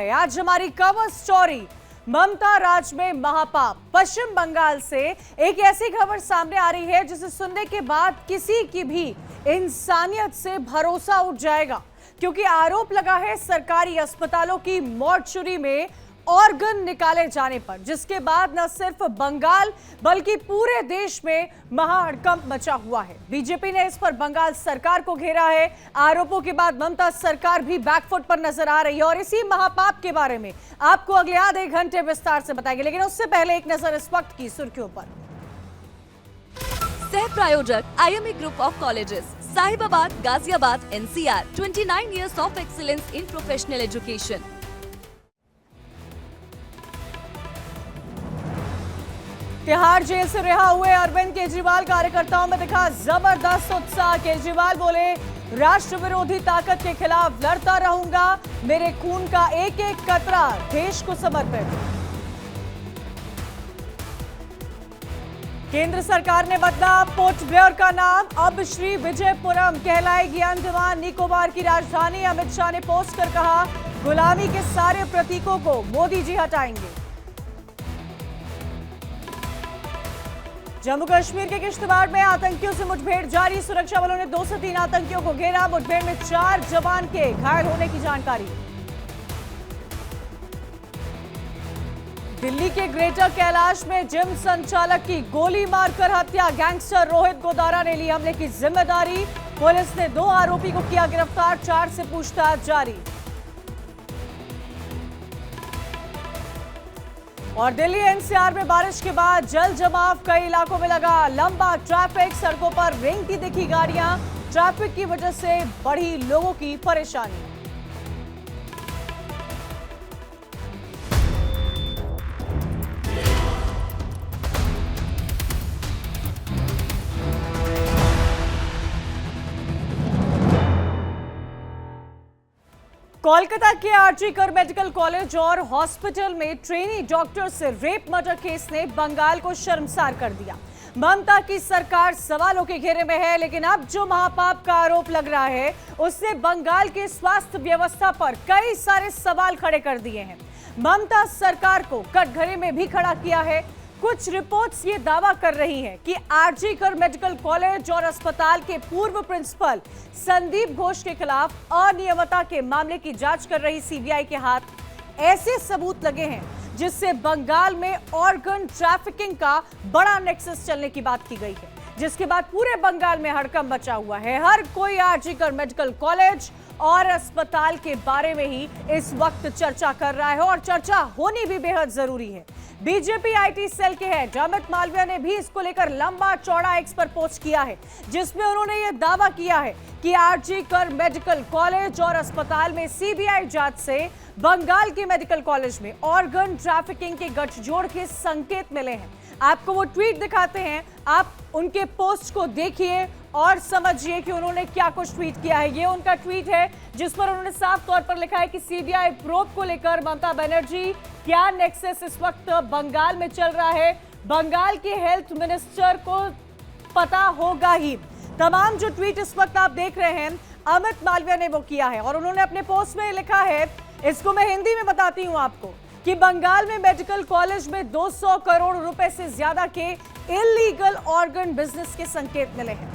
है आज हमारी कवर स्टोरी। ममता राज में महापाप। पश्चिम बंगाल से एक ऐसी खबर सामने आ रही है जिसे सुनने के बाद किसी की भी इंसानियत से भरोसा उठ जाएगा, क्योंकि आरोप लगा है सरकारी अस्पतालों की मॉर्चुरी में ऑर्गन निकाले जाने पर, जिसके बाद न सिर्फ बंगाल बल्कि पूरे देश में महाहड़कंप मचा हुआ है। बीजेपी ने इस पर बंगाल सरकार को घेरा है। आरोपों के बाद ममता सरकार भी बैकफुट पर नजर आ रही है और इसी महापाप के बारे में आपको अगले आधे घंटे विस्तार से बताएंगे, लेकिन उससे पहले एक नजर इस वक्त की सुर्खियों पर। सह प्रायोजक IME group of colleges, Sahibabad, Ghaziabad, NCR, 29 years of excellence in professional education। Tihar jail से रिहा हुए अरविंद केजरीवाल कार्यकर्ताओं में दिखा जबरदस्त उत्साह। केजरीवाल बोले, राष्ट्र विरोधी ताकत के खिलाफ लड़ता रहूंगा, मेरे खून का एक एक कतरा देश को समर्पित। केंद्र सरकार ने बदला पोर्ट ब्लेयर का नाम, अब श्री विजयपुरम कहलाएगी अंडमान निकोबार की राजधानी। अमित शाह ने पोस्ट कर कहा, गुलामी के सारे प्रतीकों को मोदी जी हटाएंगे। जम्मू कश्मीर के किश्तवाड़ में आतंकियों से मुठभेड़ जारी। सुरक्षा बलों ने 2 से 3 आतंकियों को घेरा। मुठभेड़ में 4 जवान के घायल होने की जानकारी। दिल्ली के ग्रेटर कैलाश में जिम संचालक की गोली मारकर हत्या। गैंगस्टर रोहित गोदारा ने ली हमले की जिम्मेदारी। पुलिस ने 2 आरोपी को किया गिरफ्तार, 4 से पूछताछ जारी। और दिल्ली NCR में बारिश के बाद जल जमाव कई इलाकों में लगा। लंबा ट्रैफिक, सड़कों पर रेंगती दिखी गाड़ियां। ट्रैफिक की वजह से बढ़ी लोगों की परेशानी। कोलकाता के आरजी कर मेडिकल कॉलेज और हॉस्पिटल में ट्रेनी डॉक्टर से रेप मर्डर केस ने बंगाल को शर्मसार कर दिया। ममता की सरकार सवालों के घेरे में है, लेकिन अब जो महापाप का आरोप लग रहा है उसने बंगाल के स्वास्थ्य व्यवस्था पर कई सारे सवाल खड़े कर दिए हैं। ममता सरकार को कटघरे में भी खड़ा किया है। कुछ रिपोर्ट्स ये दावा कर रही हैं कि आरजी कर मेडिकल कॉलेज और अस्पताल के पूर्व प्रिंसिपल संदीप घोष के खिलाफ अनियमितता के मामले की जांच कर रही सीबीआई के हाथ ऐसे सबूत लगे हैं जिससे बंगाल में ऑर्गन ट्रैफिकिंग का बड़ा नेक्सस चलने की बात की गई है, जिसके बाद पूरे बंगाल में हड़कंप मचा हुआ है। हर कोई आरजी कर मेडिकल कॉलेज और अस्पताल के बारे में ही इस वक्त चर्चा कर रहा है और चर्चा होनी भी बेहद जरूरी है। बीजेपी IT सेल के हेड अमित मालविया ने भी इसको लेकर लंबा चौड़ा एक्स पर पोस्ट किया है, जिसमें उन्होंने यह दावा किया है कि आरजी कर मेडिकल कॉलेज और अस्पताल में सीबीआई जांच से बंगाल के मेडिकल कॉलेज में ऑर्गन ट्रैफिकिंग के गठजोड़ के संकेत मिले हैं। आपको वो ट्वीट दिखाते हैं, आप उनके पोस्ट को देखिए और समझिए कि उन्होंने क्या कुछ ट्वीट किया है। ये उनका ट्वीट है जिस पर उन्होंने साफ तौर पर लिखा है कि सीबीआई प्रोब को लेकर ममता बनर्जी क्या नेक्सस इस वक्त बंगाल में चल रहा है, बंगाल के हेल्थ मिनिस्टर को पता होगा ही। तमाम जो ट्वीट इस वक्त आप देख रहे हैं अमित मालविया ने वो किया है और उन्होंने अपने पोस्ट में लिखा है, इसको मैं हिंदी में बताती हूं आपको, कि बंगाल में मेडिकल कॉलेज में 200 करोड़ रुपए से ज्यादा के इलीगल ऑर्गन बिजनेस के संकेत मिले हैं।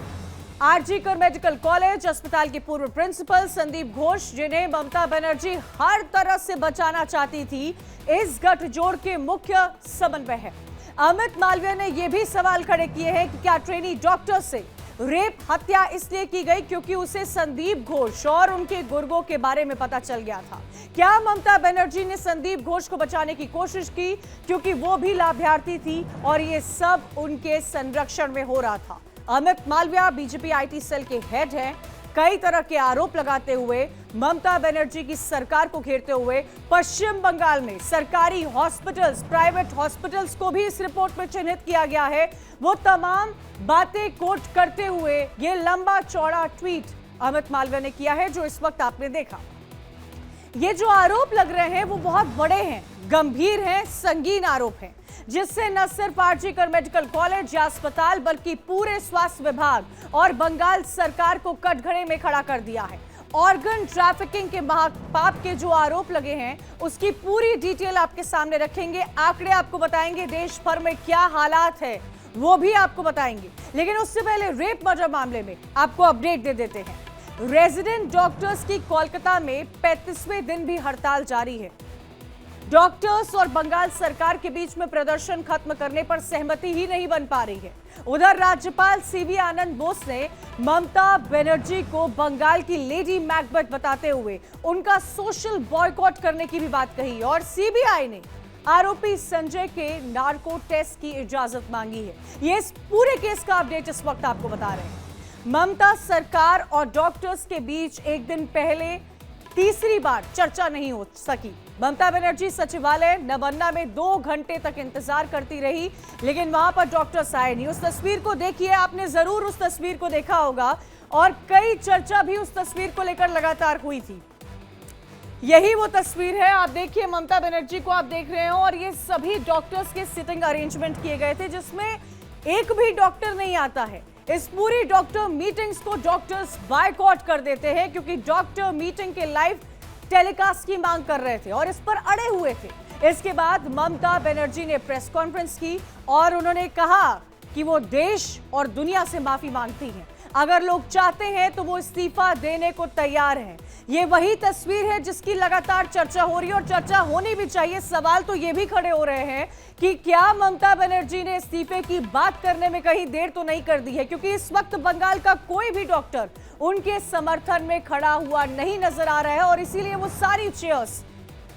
आरजी कर मेडिकल कॉलेज अस्पताल के पूर्व प्रिंसिपल संदीप घोष, जिन्हें ममता बनर्जी हर तरह से बचाना चाहती थी, इस गठजोड़ के मुख्य समन्वय है। अमित मालविया ने यह भी सवाल खड़े किए हैं कि क्या ट्रेनी डॉक्टर से रेप हत्या इसलिए की गई क्योंकि उसे संदीप घोष और उनके गुर्गों के बारे में पता चल गया था। क्या ममता बनर्जी ने संदीप घोष को बचाने की कोशिश की क्योंकि वो भी लाभार्थी थी और ये सब उनके संरक्षण में हो रहा था। अमित मालविया बीजेपी IT सेल के हेड हैं। कई तरह के आरोप लगाते हुए ममता बनर्जी की सरकार को घेरते हुए पश्चिम बंगाल में सरकारी हॉस्पिटल्स, प्राइवेट हॉस्पिटल्स को भी इस रिपोर्ट में चिन्हित किया गया है। वो तमाम बातें कोट करते हुए ये लंबा चौड़ा ट्वीट अमित मालविया ने किया है जो इस वक्त आपने देखा। ये जो आरोप लग रहे हैं वो बहुत बड़े हैं, गंभीर हैं, संगीन आरोप हैं, जिससे न सिर्फ आरजी कर मेडिकल कॉलेज या अस्पताल बल्कि पूरे स्वास्थ्य विभाग और बंगाल सरकार को कटघरे में खड़ा कर दिया है। ऑर्गन ट्रैफिकिंग के महापाप के जो आरोप लगे हैं उसकी पूरी डिटेल आपके सामने रखेंगे। आंकड़े आपको बताएंगे, देश भर में क्या हालात है वो भी आपको बताएंगे। लेकिन उससे पहले रेप मर्डर मामले में आपको अपडेट दे देते हैं। रेजिडेंट डॉक्टर्स की कोलकाता में 35वें दिन भी हड़ताल जारी है। डॉक्टर्स और बंगाल सरकार के बीच में प्रदर्शन खत्म करने पर सहमति ही नहीं बन पा रही है। उधर राज्यपाल सीवी आनंद बोस ने ममता बनर्जी को बंगाल की लेडी मैकबेथ बताते हुए उनका सोशल बॉयकॉट करने की भी बात कही और सीबीआई ने आरोपी संजय के नार्को टेस्ट की इजाजत मांगी है। ये इस पूरे केस का अपडेट इस वक्त आपको बता रहे हैं। ममता सरकार और डॉक्टर्स के बीच एक दिन पहले तीसरी बार चर्चा नहीं हो सकी। ममता बनर्जी सचिवालय नवन्ना में 2 घंटे तक इंतजार करती रही, लेकिन वहां पर डॉक्टर्स आए नहीं। उस तस्वीर को देखिए, आपने जरूर उस तस्वीर को देखा होगा और कई चर्चा भी उस तस्वीर को लेकर लगातार हुई थी। यही वो तस्वीर है, आप देखिए ममता बनर्जी को आप देख रहे हो और ये सभी डॉक्टर्स के सिटिंग अरेंजमेंट किए गए थे जिसमें एक भी डॉक्टर नहीं आता है। इस पूरी डॉक्टर मीटिंग्स को डॉक्टर्स बायकॉट कर देते हैं क्योंकि डॉक्टर मीटिंग के लाइव टेलीकास्ट की मांग कर रहे थे और इस पर अड़े हुए थे। इसके बाद ममता बनर्जी ने प्रेस कॉन्फ्रेंस की और उन्होंने कहा कि वो देश और दुनिया से माफी मांगती हैं। अगर लोग चाहते हैं तो वो इस्तीफा देने को तैयार हैं। ये वही तस्वीर है जिसकी लगातार चर्चा हो रही है और चर्चा होनी भी चाहिए। सवाल तो ये भी खड़े हो रहे हैं कि क्या ममता बनर्जी ने इस्तीफे की बात करने में कहीं देर तो नहीं कर दी है, क्योंकि इस वक्त बंगाल का कोई भी डॉक्टर उनके समर्थन में खड़ा हुआ नहीं नजर आ रहा है और इसीलिए वो सारी चेयर्स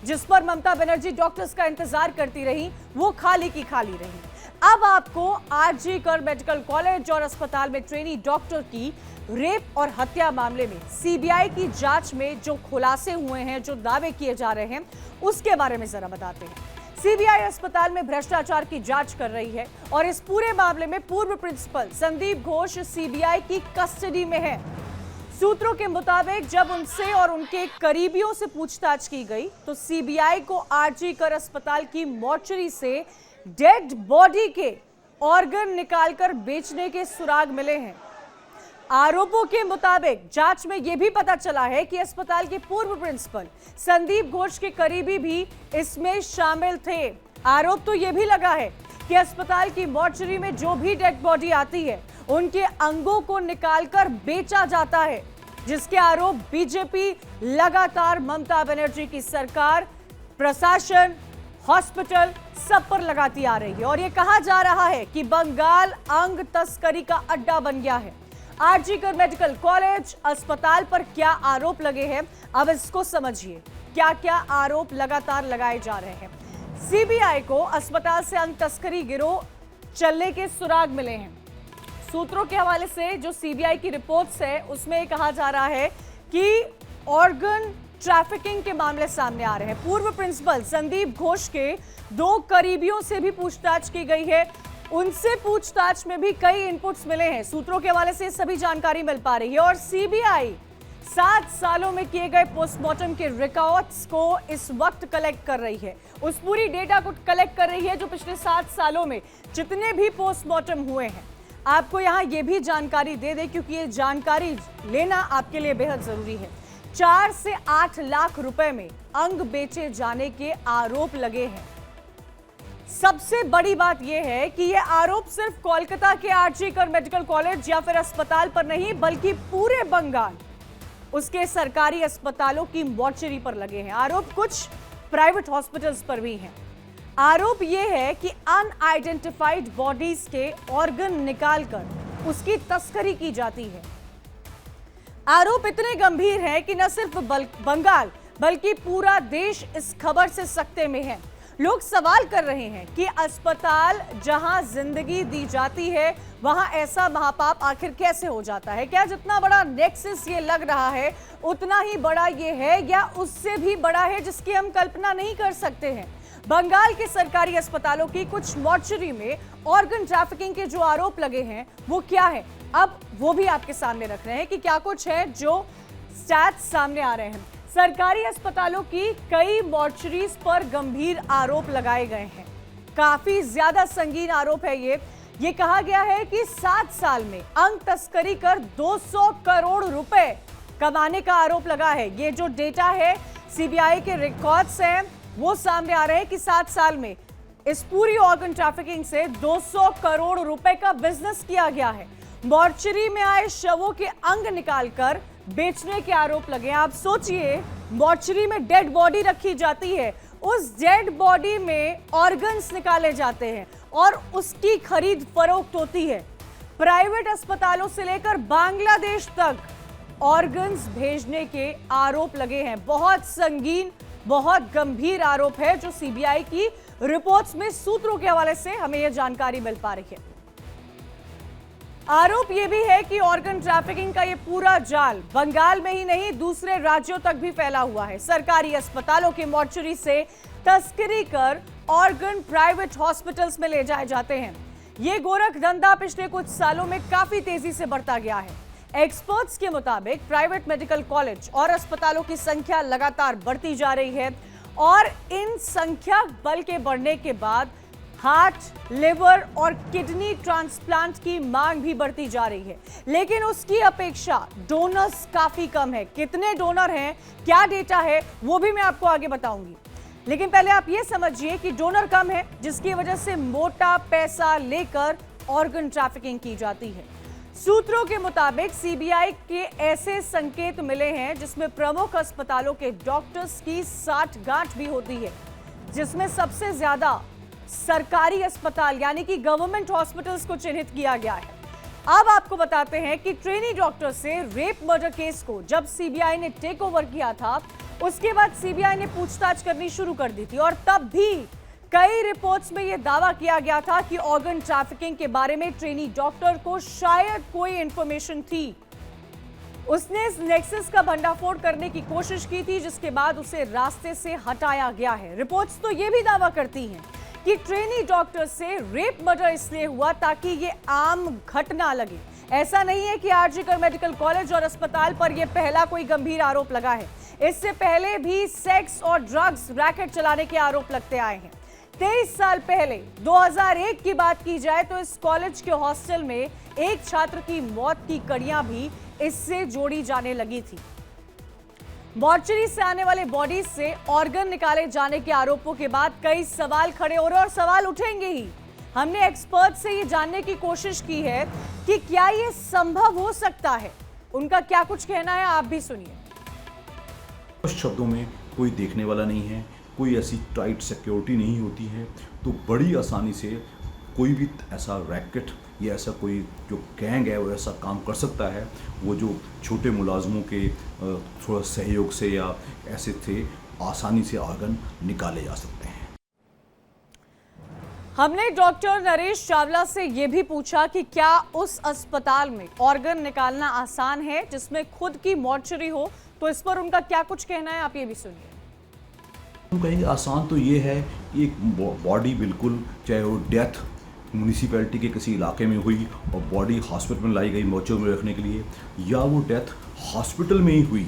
जिस पर ममता बनर्जी डॉक्टर्स का इंतजार करती रही वो खाली की खाली रही। अब आपको आरजी कर मेडिकल कॉलेज और अस्पताल में ट्रेनी डॉक्टर की रेप और हत्या मामले में सीबीआई की जांच में जो खुलासे हुए हैं, जो दावे किए जा रहे हैं, उसके बारे में जरा बताते हैं। सीबीआई अस्पताल में भ्रष्टाचार की जांच कर रही है और इस पूरे मामले में पूर्व प्रिंसिपल संदीप घोष सीबीआई की कस्टडी में है। सूत्रों के मुताबिक जब उनसे और उनके करीबियों से पूछताछ की गई तो सीबीआई को आरजी कर अस्पताल की मॉर्चरी से डेड बॉडी के ऑर्गन निकालकर बेचने के सुराग मिले हैं। आरोपों के मुताबिक जांच में यह भी पता चला है कि अस्पताल के पूर्व प्रिंसिपल संदीप घोष के करीबी भी इसमें शामिल थे। आरोप तो यह भी लगा है कि अस्पताल की मॉर्चरी में जो भी डेड बॉडी आती है उनके अंगों को निकालकर बेचा जाता है, जिसके आरोप बीजेपी लगातार ममता बनर्जी की सरकार, प्रशासन, हॉस्पिटल सब पर लगाती आ रही है और यह कहा जा रहा है कि बंगाल अंग तस्करी का अड्डा बन गया है। आरजी कर मेडिकल कॉलेज अस्पताल पर क्या आरोप लगे हैं, अब इसको समझिए। क्या क्या आरोप लगातार लगाए जा रहे हैं। सीबीआई को अस्पताल से अंग तस्करी गिरोह चलने के सुराग मिले हैं। सूत्रों के हवाले से जो सीबीआई की रिपोर्ट्स है उसमें कहा जा रहा है कि ऑर्गन ट्रैफिकिंग के मामले सामने आ रहे हैं। पूर्व प्रिंसिपल संदीप घोष के 2 करीबियों से भी पूछताछ की गई है। उनसे पूछताछ में भी कई इनपुट्स मिले हैं। सूत्रों के हवाले से सभी जानकारी मिल पा रही है और सीबीआई 7 सालों में किए गए पोस्टमार्टम के रिकॉर्ड्स को इस वक्त कलेक्ट कर रही है। उस पूरी डेटा को कलेक्ट कर रही है जो पिछले 7 सालों में जितने भी पोस्टमार्टम हुए हैं। आपको यहां ये भी जानकारी दे दे क्योंकि ये जानकारी लेना आपके लिए बेहद जरूरी है। 4 से 8 लाख रुपए में अंग बेचे जाने के आरोप लगे हैं। सबसे बड़ी बात यह है कि ये आरोप सिर्फ कोलकाता के आरजी कर मेडिकल कॉलेज या फिर अस्पताल पर नहीं बल्कि पूरे बंगाल उसके सरकारी अस्पतालों की मॉर्चरी पर लगे हैं। आरोप कुछ प्राइवेट हॉस्पिटल्स पर भी हैं। आरोप यह है कि अनआइडेंटिफाइड बॉडीज के ऑर्गन निकालकर उसकी तस्करी की जाती है। आरोप इतने गंभीर हैं कि न सिर्फ बंगाल बल्कि पूरा देश इस खबर से सकते में है। लोग सवाल कर रहे हैं कि अस्पताल जहां जिंदगी दी जाती है वहां ऐसा महापाप आखिर कैसे हो जाता है। क्या जितना बड़ा नेक्सस ये लग रहा है उतना ही बड़ा ये है या उससे भी बड़ा है जिसकी हम कल्पना नहीं कर सकते हैं। बंगाल के सरकारी अस्पतालों की कुछ मॉर्चरी में ऑर्गन ट्रैफिकिंग के जो आरोप लगे हैं वो क्या है, अब वो भी आपके सामने रख रहे हैं कि क्या कुछ है जो स्टैट्स सामने आ रहे हैं। सरकारी अस्पतालों की कई मॉर्चरीज पर गंभीर आरोप लगाए गए हैं। काफी ज्यादा संगीन आरोप है ये कहा गया है कि 7 साल में अंग तस्करी कर 200 करोड़ रुपए कमाने का आरोप लगा है। ये जो डेटा है सीबीआई के रिकॉर्ड्स हैं वो सामने आ रहे हैं कि 7 साल में इस पूरी ऑर्गन ट्रैफिकिंग से 200 करोड़ रुपए का बिजनेस किया गया है। मॉर्चरी में आए शवों के अंग निकालकर बेचने के आरोप लगे। आप सोचिए, मॉर्चरी में डेड बॉडी रखी जाती है, उस डेड बॉडी में ऑर्गन्स निकाले जाते हैं और उसकी खरीद फरोख्त होती है। प्राइवेट अस्पतालों से लेकर बांग्लादेश तक ऑर्गन्स भेजने के आरोप लगे हैं। बहुत संगीन, बहुत गंभीर आरोप है जो सीबीआई की रिपोर्ट्स में सूत्रों के हवाले से हमें यह जानकारी मिल पा रही है। आरोप यह भी है कि ऑर्गन ट्रैफिकिंग का यह पूरा जाल बंगाल में ही नहीं दूसरे राज्यों तक भी फैला हुआ है। सरकारी अस्पतालों के मॉर्चरी से तस्करी कर ऑर्गन प्राइवेट हॉस्पिटल्स में ले जाए जाते हैं। ये गोरख धंधा पिछले कुछ सालों में काफी तेजी से बढ़ता गया है। एक्सपर्ट्स के मुताबिक प्राइवेट मेडिकल कॉलेज और अस्पतालों की संख्या लगातार बढ़ती जा रही है और इन संख्या बल के बढ़ने के बाद हार्ट, लिवर और किडनी ट्रांसप्लांट की मांग भी बढ़ती जा रही है, लेकिन उसकी अपेक्षा डोनर्स काफी कम है। कितने डोनर हैं, क्या डेटा है, वो भी मैं आपको आगे बताऊंगी। लेकिन पहले आप ये समझिए कि डोनर कम है, जिसकी वजह से मोटा पैसा लेकर ऑर्गन ट्रैफिकिंग की जाती है। सूत्रों के मुताबिक सीबीआई के ऐसे संकेत मिले हैं जिसमें प्रमुख अस्पतालों के डॉक्टर्स की साठगांठ भी होती है, जिसमें सबसे ज्यादा सरकारी अस्पताल यानी कि गवर्नमेंट हॉस्पिटल्स को चिन्हित किया गया है। अब आपको बताते हैं कि ट्रेनी डॉक्टर से रेप मर्डर केस को जब सीबीआई ने टेक ओवर किया था, उसके बाद सीबीआई ने पूछताछ करनी शुरू कर दी थी और तब भी कई रिपोर्ट्स में यह दावा किया गया था कि ऑर्गन ट्रैफिकिंग के बारे में ट्रेनी डॉक्टर को शायद कोई इंफॉर्मेशन थी। उसने इस नेक्सस का भंडाफोड़ करने की कोशिश की थी, जिसके बाद उसे रास्ते से हटाया गया है। रिपोर्ट्स तो यह भी दावा करती हैं कि ट्रेनी डॉक्टर से रेप मर्डर इसलिए हुआ ताकि ये आम घटना लगे। ऐसा नहीं है कि आरजीकर मेडिकल कॉलेज और अस्पताल पर यह पहला कोई गंभीर आरोप लगा है। इससे पहले भी सेक्स और ड्रग्स रैकेट चलाने के आरोप लगते आए हैं। 23 साल पहले 2001 की बात की जाए तो इस कॉलेज के हॉस्टल में एक छात्र की मौत की कड़ियां भी इससे जोड़ी जाने लगी थी। मॉर्चरी से आने वाले बॉडीज से ऑर्गन निकाले जाने के आरोपों के बाद कई सवाल खड़े हो रहे हैं और सवाल उठेंगे ही। हमने एक्सपर्ट से ये जानने की कोशिश की है कि क्या ये संभव हो सकता है। उनका क्या कुछ कहना है, आप भी सुनिए। कुछ शब्दों में कोई देखने वाला नहीं है, कोई ऐसी टाइट सिक्योरिटी नहीं होती है, तो बड़ी आसानी से कोई भी ऐसा रैकेट या ऐसा कोई जो गैंग है वो ऐसा काम कर सकता है। वो जो छोटे मुलाजमों के थोड़ा सहयोग से या ऐसे थे, आसानी से ऑर्गन निकाले जा सकते हैं। हमने डॉक्टर नरेश चावला से ये भी पूछा कि क्या उस अस्पताल में ऑर्गन निकालना आसान है जिसमें खुद की मॉर्चरी हो, तो इस पर उनका क्या कुछ कहना है, आप ये भी सुनिए। हम कहेंगे आसान तो ये है कि एक बॉडी बिल्कुल, चाहे वो डेथ म्यूनिसिपैलिटी के किसी इलाके में हुई और बॉडी हॉस्पिटल में लाई गई मॉर्चरी में रखने के लिए, या वो डेथ हॉस्पिटल में ही हुई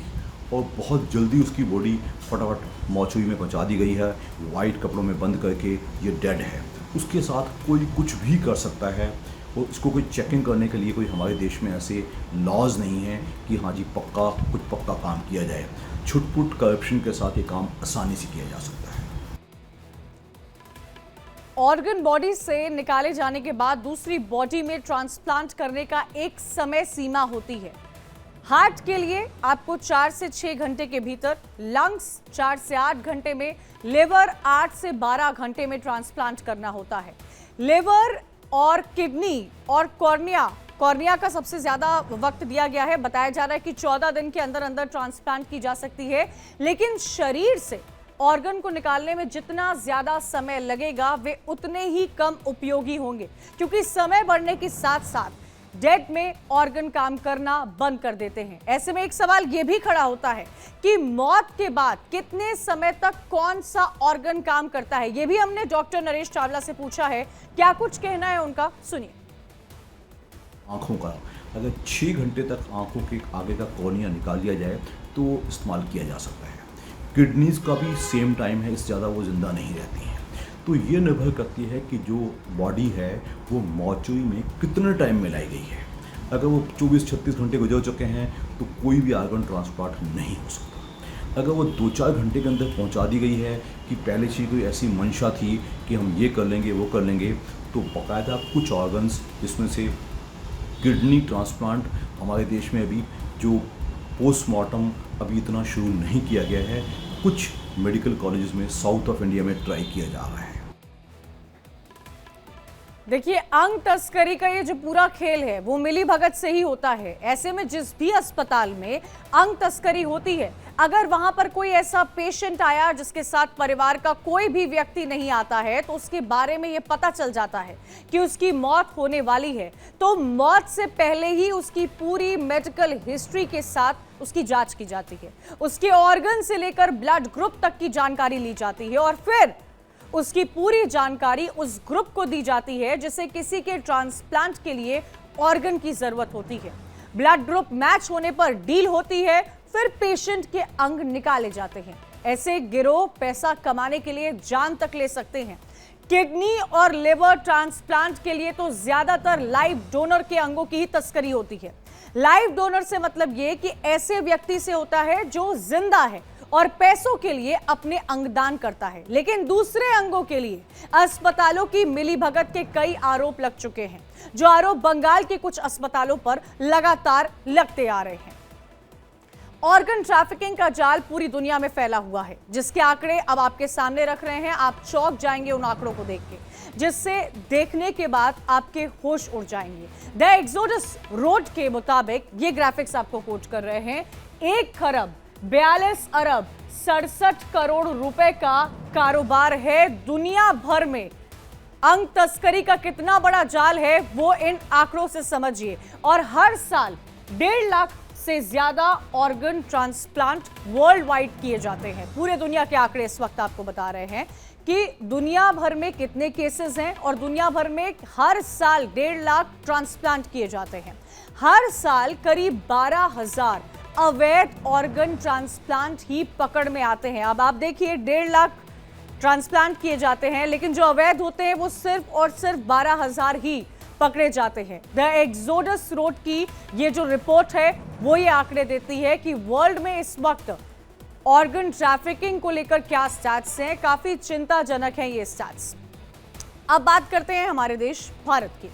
और बहुत जल्दी उसकी बॉडी फटाफट मॉर्चरी में पहुंचा दी गई है, वाइट कपड़ों में बंद करके ये डेड है, उसके साथ कोई कुछ भी कर सकता है। और इसको कोई चेकिंग करने के लिए कोई हमारे देश में ऐसे लॉज नहीं हैं कि हाँ जी कुछ पक्का काम किया जाए। छुटपुट करप्शन के साथ ये काम आसानी से किया जा सकता है। ऑर्गन बॉडी से निकाले जाने के बाद दूसरी बॉडी में ट्रांसप्लांट करने का एक समय सीमा होती है। हार्ट के लिए आपको 4 से 6 घंटे के भीतर, लंग्स 4 से 8 घंटे में, लिवर 8 से 12 घंटे में ट्रांसप्लांट करना होता है। लिवर और किडनी और कॉर्निया का सबसे ज्यादा वक्त दिया गया है। बताया जा रहा है कि 14 दिन के अंदर अंदर ट्रांसप्लांट की जा सकती है, लेकिन शरीर से ऑर्गन को निकालने में जितना ज्यादा समय लगेगा वे उतने ही कम उपयोगी होंगे, क्योंकि समय बढ़ने के साथ साथ डेड में ऑर्गन काम करना बंद कर देते हैं। ऐसे में एक सवाल यह भी खड़ा होता है कि मौत के बाद कितने समय तक कौन सा ऑर्गन काम करता है। यह भी हमने डॉक्टर नरेश चावला से पूछा है, क्या कुछ कहना है उनका, सुनिए। आंखों का अगर 6 घंटे तक आंखों के आगे का कॉर्निया निकाल दिया जाए तो इस्तेमाल किया जा सकता है। किडनीज का भी सेम टाइम है, इससे ज़्यादा वो ज़िंदा नहीं रहती हैं। तो ये निर्भर करती है कि जो बॉडी है वो मॉर्चरी में कितने टाइम में लाई गई है। अगर वो 24-36 घंटे गुजर चुके हैं तो कोई भी ऑर्गन ट्रांसप्लांट नहीं हो सकता। अगर वो 2-4 घंटे के अंदर पहुंचा दी गई है कि पहले से कोई ऐसी मंशा थी कि हम ये कर लेंगे वो कर लेंगे, तो बाकायदा कुछ ऑर्गन्स जिसमें से किडनी ट्रांसप्लांट हमारे देश में अभी जो पोस्टमार्टम अभी इतना शुरू नहीं किया गया है, कुछ मेडिकल कॉलेजेस में साउथ ऑफ इंडिया में ट्राई किया जा रहा है। देखिए, अंग तस्करी का ये जो पूरा खेल है वो मिली भगत से ही होता है। ऐसे में जिस भी अस्पताल में अंग तस्करी होती है, अगर वहां पर कोई ऐसा पेशेंट आया जिसके साथ परिवार का कोई भी व्यक्ति नहीं आता है, तो उसके बारे में ये पता चल जाता है कि उसकी मौत होने वाली है, तो मौत से पहले ही उसकी पूरी मेडिकल हिस्ट्री के साथ उसकी जांच की जाती है। उसके ऑर्गन से लेकर ब्लड ग्रुप तक की जानकारी ली जाती है और फिर उसकी पूरी जानकारी उस ग्रुप को दी जाती है जिसे किसी के ट्रांसप्लांट के लिए ऑर्गन की जरूरत होती है। ब्लड ग्रुप मैच होने पर डील होती है, फिर पेशेंट के अंग निकाले जाते हैं। ऐसे गिरोह पैसा कमाने के लिए जान तक ले सकते हैं। किडनी और लिवर ट्रांसप्लांट के लिए तो ज्यादातर लाइव डोनर के अंगों की ही तस्करी होती है। लाइव डोनर से मतलब यह कि ऐसे व्यक्ति से होता है जो जिंदा है और पैसों के लिए अपने अंगदान करता है, लेकिन दूसरे अंगों के लिए अस्पतालों की मिलीभगत के कई आरोप लग चुके हैं, जो आरोप बंगाल के कुछ अस्पतालों पर लगातार लगते आ रहे हैं। ऑर्गन ट्रैफिकिंग का जाल पूरी दुनिया में फैला हुआ है, जिसके आंकड़े अब आपके सामने रख रहे हैं। आप चौंक जाएंगे उन आंकड़ों को देख के, जिससे देखने के बाद आपके होश उड़ जाएंगे। द एक्सोडस रोड के मुताबिक ये ग्राफिक्स आपको कोट कर रहे हैं, 1 खरब 42 अरब 67 करोड़ रुपए का कारोबार है दुनिया भर में। अंग तस्करी का कितना बड़ा जाल है वो इन आंकड़ों से समझिए। और हर साल 1.5 लाख से ज्यादा ऑर्गन ट्रांसप्लांट वर्ल्ड वाइड किए जाते हैं। पूरे दुनिया के आंकड़े इस वक्त आपको बता रहे हैं कि दुनिया भर में कितने केसेस हैं और दुनिया भर में हर साल 1.5 लाख ट्रांसप्लांट किए जाते हैं। हर साल करीब 12,000 अवैध ऑर्गन ट्रांसप्लांट ही पकड़ में आते हैं। अब आप देखिए, 1.5 लाख ट्रांसप्लांट किए जाते हैं, लेकिन जो अवैध होते हैं वो सिर्फ और सिर्फ 12,000 ही पकड़े जाते हैं। द एक्सोडस रोड की ये जो रिपोर्ट है वो ये आंकड़े देती है कि वर्ल्ड में इस वक्त ऑर्गन ट्रैफिकिंग को लेकर क्या स्टैट्स हैं। काफी चिंताजनक है ये स्टैट्स। अब बात करते हैं हमारे देश भारत की।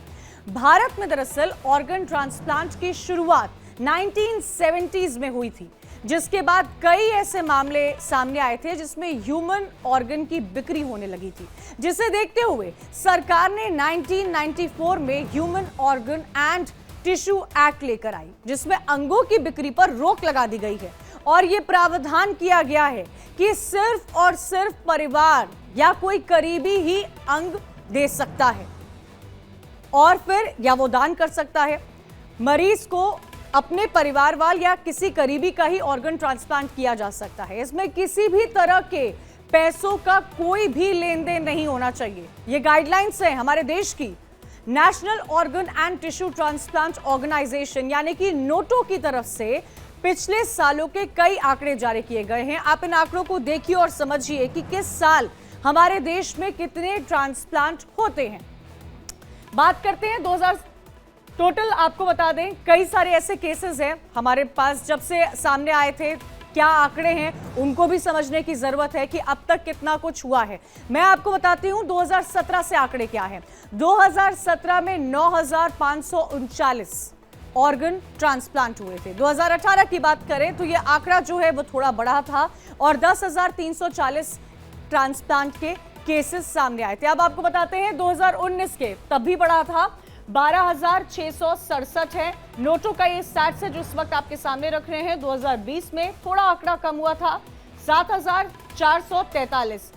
भारत में दरअसल ऑर्गन ट्रांसप्लांट की शुरुआत 1970s में हुई थी, जिसके बाद कई ऐसे मामले सामने आए थे जिसमें ह्यूमन ऑर्गन की बिक्री होने लगी थी, जिसे देखते हुए सरकार ने 1994 में human organ and tissue act लेकर आई, जिसमें अंगों की बिक्री पर रोक लगा दी गई है और यह प्रावधान किया गया है कि सिर्फ और सिर्फ परिवार या कोई करीबी ही अंग दे सकता है और फिर या वो दान कर सकता है। मरीज को अपने परिवार वाल या किसी करीबी का ही ऑर्गन ट्रांसप्लांट किया जा सकता है। इसमें किसी भी तरह के पैसों का कोई भी लेन देन नहीं होना चाहिए। ये गाइडलाइंस है हमारे देश की national organ and tissue transplant organisation यानी कि नोटो की तरफ से पिछले सालों के कई आंकड़े जारी किए गए हैं। आप इन आंकड़ों को देखिए और समझिए कि किस साल हमारे देश में कितने ट्रांसप्लांट होते हैं। बात करते हैं 2000 टोटल। आपको बता दें, कई सारे ऐसे केसेस हैं हमारे पास जब से सामने आए थे। क्या आंकड़े हैं उनको भी समझने की जरूरत है कि अब तक कितना कुछ हुआ है। मैं आपको बताती हूं 2017 से आंकड़े क्या हैं। 2017 में 9,539 ऑर्गन ट्रांसप्लांट हुए थे। 2018 की बात करें तो ये आंकड़ा जो है वो थोड़ा बढ़ा था और 10,340 ट्रांसप्लांट के केसेस सामने आए थे। अब आपको बताते हैं 2019 के, तब भी बढ़ा था, 12,667 है। नोटो का ये स्टैट्स है जो इस वक्त आपके सामने रख रहे हैं। 2020 में थोड़ा आंकड़ा कम हुआ था, 7,443।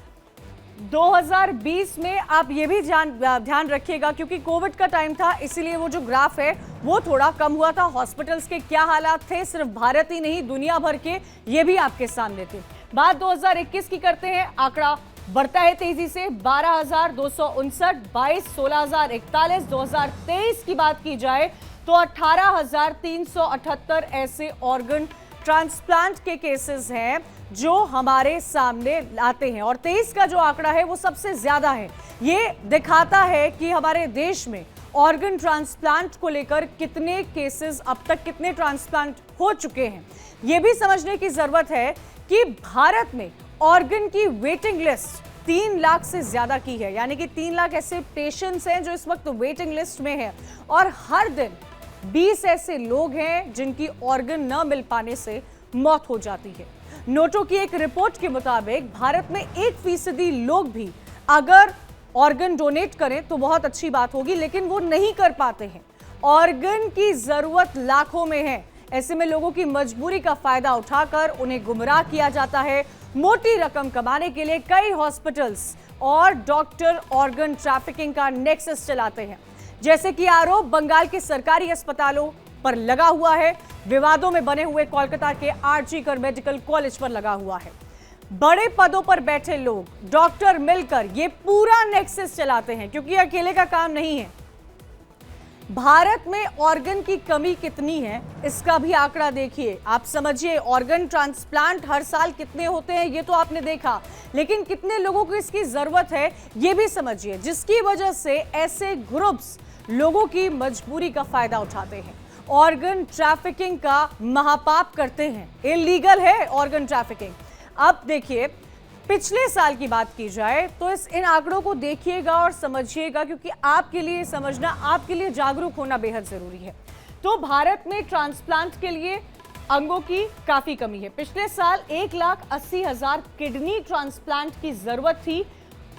2020 में आप ये भी ध्यान रखिएगा क्योंकि कोविड का टाइम था, इसीलिए वो जो ग्राफ है वो थोड़ा कम हुआ था। हॉस्पिटल्स के क्या हालात थे सिर्फ भारत ही नहीं दुनिया भर के, ये भी आपके सामने थे। बात 2021 की करते हैं, आंकड़ा बढ़ता है तेजी से, 12,259, 22, 16,041। 2023 की बात की जाए तो 18,378 ऐसे ऑर्गन ट्रांसप्लांट के केसेस हैं जो हमारे सामने आते हैं और 23 का जो आंकड़ा है वो सबसे ज्यादा है। ये दिखाता है कि हमारे देश में ऑर्गन ट्रांसप्लांट को लेकर कितने केसेस अब तक, कितने ट्रांसप्लांट हो चुके हैं, यह भी समझने की जरूरत है कि भारत में ऑर्गन की वेटिंग लिस्ट 3 लाख से ज्यादा की है। यानी कि 3 लाख ऐसे पेशेंट्स हैं जो इस वक्त वेटिंग लिस्ट में हैं और हर दिन 20 ऐसे लोग हैं जिनकी ऑर्गन न मिल पाने से मौत हो जाती है। नोटो की एक रिपोर्ट के मुताबिक भारत में 1% लोग भी अगर ऑर्गन डोनेट करें तो बहुत अच्छी बात होगी, लेकिन वो नहीं कर पाते हैं। ऑर्गन की जरूरत लाखों में है। ऐसे में लोगों की मजबूरी का फायदा उठाकर उन्हें गुमराह किया जाता है। मोटी रकम कमाने के लिए कई हॉस्पिटल्स और डॉक्टर ऑर्गन ट्रैफिकिंग का नेक्सस चलाते हैं, जैसे कि आरोप बंगाल के सरकारी अस्पतालों पर लगा हुआ है, विवादों में बने हुए कोलकाता के आरजी कर मेडिकल कॉलेज पर लगा हुआ है। बड़े पदों पर बैठे लोग, डॉक्टर मिलकर ये पूरा नेक्सस चलाते हैं, क्योंकि अकेले का काम नहीं है। भारत में ऑर्गन की कमी कितनी है इसका भी आंकड़ा देखिए, आप समझिए। ऑर्गन ट्रांसप्लांट हर साल कितने होते हैं ये तो आपने देखा, लेकिन कितने लोगों को इसकी जरूरत है ये भी समझिए, जिसकी वजह से ऐसे ग्रुप्स लोगों की मजबूरी का फायदा उठाते हैं, ऑर्गन ट्रैफिकिंग का महापाप करते हैं। इलीगल है ऑर्गन ट्रैफिकिंग। अब देखिए, पिछले साल की बात की जाए तो इन आंकड़ों को देखिएगा और समझिएगा, क्योंकि आपके लिए समझना, आपके लिए जागरूक होना बेहद जरूरी है। तो भारत में ट्रांसप्लांट के लिए अंगों की काफी कमी है। पिछले साल 1,80,000 किडनी ट्रांसप्लांट की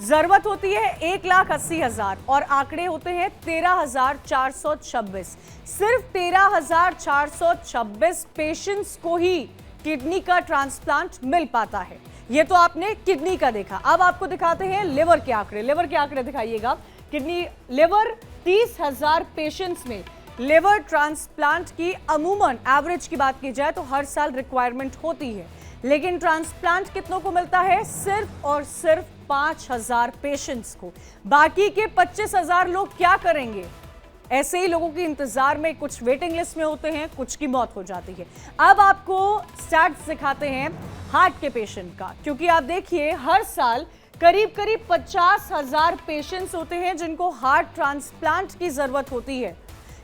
जरूरत होती है 1,80,000 और आंकड़े होते हैं 13,426। सिर्फ 13,426 पेशेंट्स को ही किडनी का ट्रांसप्लांट मिल पाता है। ये तो आपने किडनी का देखा। अब आपको दिखाते हैं लिवर के आंकड़े। लिवर के आंकड़े दिखाइएगा। लिवर 30,000 पेशेंट्स में लिवर ट्रांसप्लांट की अमूमन एवरेज की बात की जाए तो हर साल रिक्वायरमेंट होती है, लेकिन ट्रांसप्लांट कितनों को मिलता है? सिर्फ और सिर्फ 5,000 पेशेंट्स को। बाकी के 25,000 लोग क्या करेंगे? ऐसे ही लोगों के इंतजार में, कुछ वेटिंग लिस्ट में होते हैं, कुछ की मौत हो जाती है। अब आपको स्टैट्स दिखाते हैं हार्ट के पेशेंट का, क्योंकि आप देखिए हर साल करीब 50,000 पेशेंट्स होते हैं जिनको हार्ट ट्रांसप्लांट की जरूरत होती है।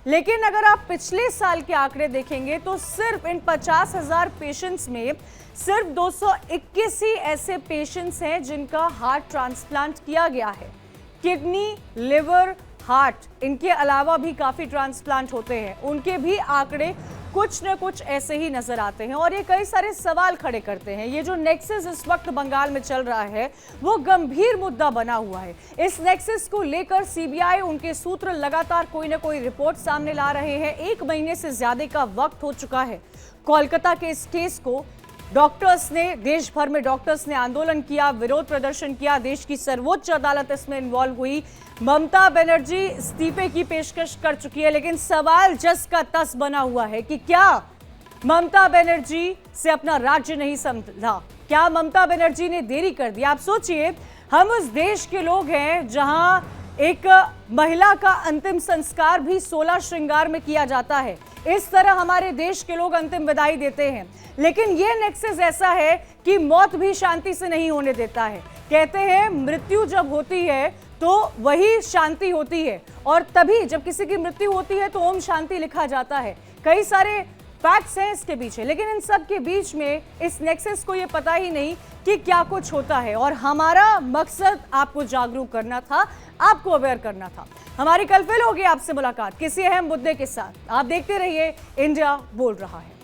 लेकिन अगर आप पिछले साल के आंकड़े देखेंगे तो सिर्फ इन 50,000 पेशेंट्स में सिर्फ 221 ही ऐसे पेशेंट्स हैं जिनका हार्ट ट्रांसप्लांट किया गया है। किडनी, लिवर, हार्ट, इनके अलावा भी काफी ट्रांसप्लांट होते हैं, उनके भी आंकड़े कुछ न कुछ ऐसे ही नजर आते हैं और ये कई सारे सवाल खड़े करते हैं। ये जो नेक्सस इस वक्त बंगाल में चल रहा है वो गंभीर मुद्दा बना हुआ है। इस नेक्सस को लेकर सीबीआई, उनके सूत्र लगातार कोई ना कोई रिपोर्ट सामने ला रहे हैं। 1 महीने से ज्यादा का वक्त हो चुका है। कोलकाता के इस केस को डॉक्टर्स ने, देश भर में डॉक्टर्स ने आंदोलन किया, विरोध प्रदर्शन किया। देश की सर्वोच्च अदालत इसमें इन्वॉल्व हुई। ममता बनर्जी इस्तीफे की पेशकश कर चुकी है, लेकिन सवाल जस का तस बना हुआ है कि क्या ममता बनर्जी से अपना राज्य नहीं समझा? क्या ममता बनर्जी ने देरी कर दी? आप सोचिए, हम उस देश के लोग हैं जहां एक महिला का अंतिम संस्कार भी 16 श्रृंगार में किया जाता है। इस तरह हमारे देश के लोग अंतिम विदाई देते हैं, लेकिन यह नेक्सस ऐसा है कि मौत भी शांति से नहीं होने देता है। कहते हैं मृत्यु जब होती है तो वही शांति होती है, और तभी जब किसी की मृत्यु होती है तो ओम शांति लिखा जाता है। कई सारे फैक्ट्स हैं इसके पीछे, लेकिन इन सब के बीच में इस नेक्सस को ये पता ही नहीं कि क्या कुछ होता है। और हमारा मकसद आपको जागरूक करना था, आपको अवेयर करना था। हमारी कल फिर होगी आपसे मुलाकात किसी अहम मुद्दे के साथ। आप देखते रहिए, इंडिया बोल रहा है।